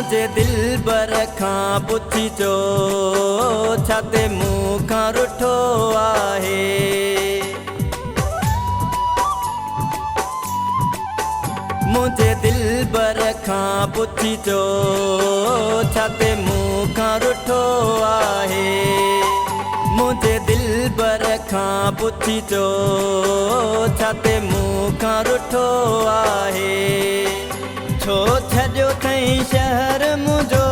मुझे दिल बर खां पुछी चो छाते मुँह खां रुठो आहे। मुझे दिल बर खां पुछी चो छाते मुँह खां रुठो आहे। मुझे दिल बर खां पुछी चो छाते मुँह खां रुठो आहे। छो छॾियो अथई शहर मुंहिंजो,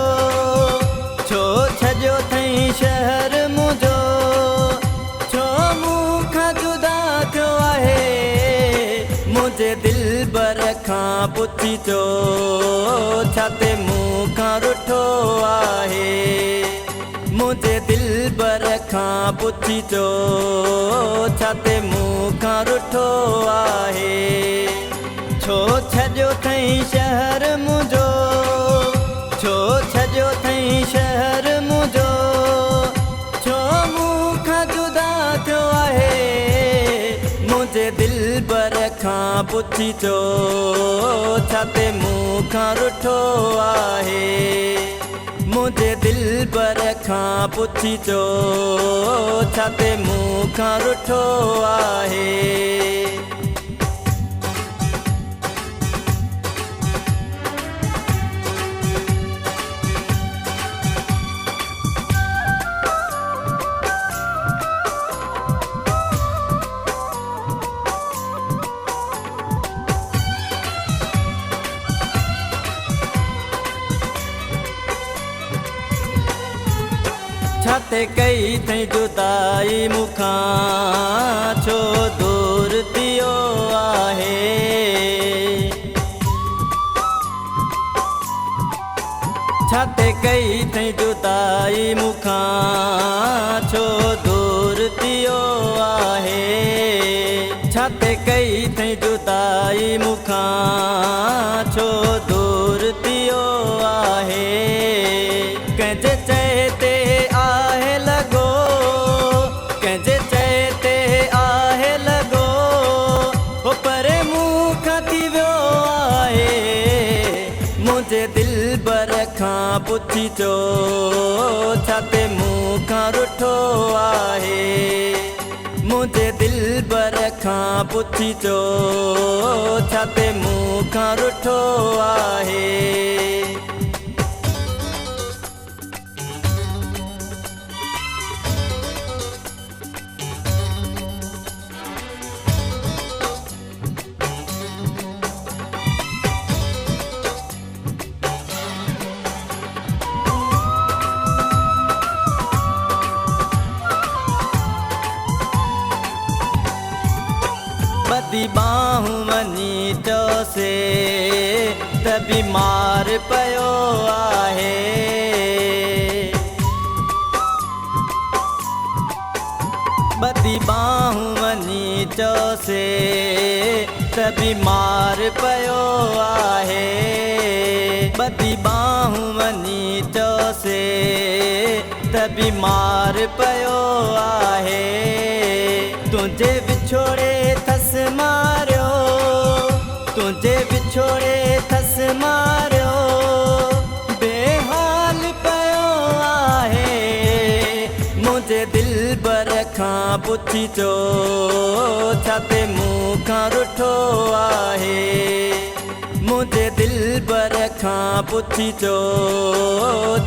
छो छॾियो अथई शहर मुंहिंजो, छो मूं खां जुदा थियो आहे। मुझे दिल बर खां पुछी चो छाते मुँह खां रुठो आहे। मुझे दिल बर खां पुछी चो छाते मुँह खां रुठो आहे। छो छॾियो अथई शहर मुंहिंजो, छो छॾियो अथई शहर मुंहिंजो, छो मूं खां जुदा थियो आहे। मुझे दिल बर खां पुछी चो छाते मुँह खां रुठो आहे। मुझे दिल बर खां पुछी चो छाते मुँह खां रुठो आहे। छाते कई थई जुदाई मुखां छो दूर थियो आहे। छाते कई थई जुदाई मुखां छो दूर थियो आहे। छाते कई थई जुदाई मुखां छो दूर थियो आहे। कंहिंजे चए ते आहे लॻो, कंहिंजे चए ते आहे लॻो, हो परे मुँह खां थी वियो आहे। मुझे दिल बर खां पुछी चो छाते मुँह खां रुठो आहे। मुझे दिल बर खां पुछी चो छाते मुँह खां रुठो आहे। ॿधी बाहूं वञी चयोसे त बीमार पियो आहे। ॿधी बाहूं वञी चयोसे त बीमार पियो आहे। ॿधी बाहूं वञी चयोसे त बीमार पियो आहे। तुंहिंजे विछोड़े थस मारियो, तुंहिंजे विछोड़े थस मारियो, बेहाल पियो आहे। मुझे दिल बर खां पुछी चो छाते मुँह खां रुठो आहे। मुझे दिल बर खां पुछी चो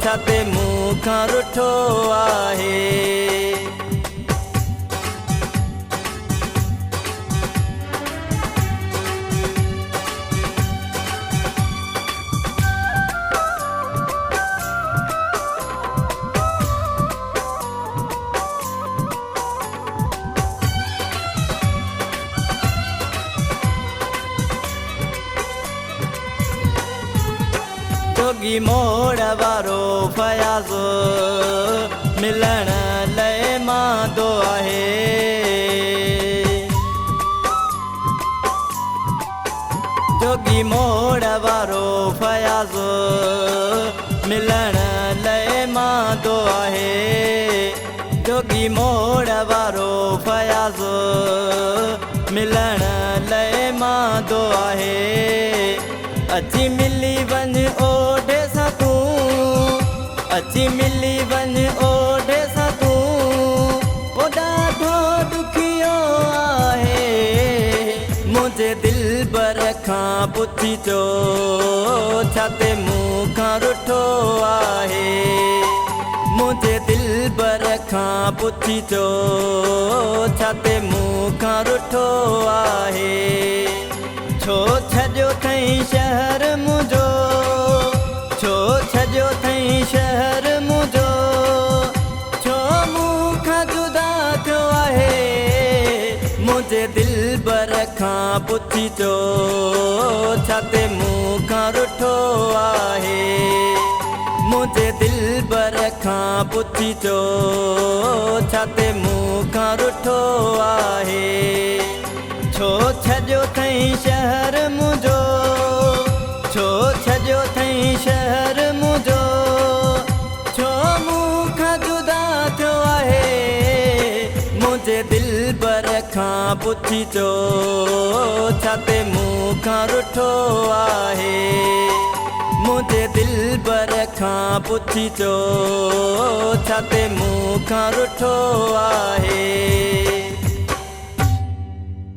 छाते मुँह खां रुठो आहे। जोगी मोड़ वारो फयाज़ मिलण लाइ मांदो आहे। जोगी मोड़ वारो फयाज़ मिलण लाइ मांदो आहे। जोगी मोड़ वारो फयाज़ मिलण लाइ मांदो आहे। अची मिली वञ ओॾे सां तूं अची मिली वञ ओॾे सां तूं ओ ॾाढो ॾुखियो आहे मुंहिंजे दिलबर खां पुछी चो छा ते मूंखां रुठो आहे मुंहिंजे दिलबर खां पुछी चो छा ते मूंखां रुठो आहे छो छॾियो अथई शहर मुंहिंजो छो छॾियो अथई शहर मुंहिंजो छो मूंखां जुदा थियो आहे मुंहिंजे दिलबर खां पुछी चो छा ते मूंखां रुठो आहे मुंहिंजे दिलबर खां पुछी चो छा ते मूंखां रुठो आहे छो छॾियो अथई शहर मुंहिंजो छो छॾियो अथई शहर मुंहिंजो छो मूंखां जुदा थियो आहे मुंहिंजे दिलबर खां पुछी चो छा ते मूंखां रुठो आहे मुंहिंजे दिलबर खां पुछी चो छा ते मूंखां रुठो आहे।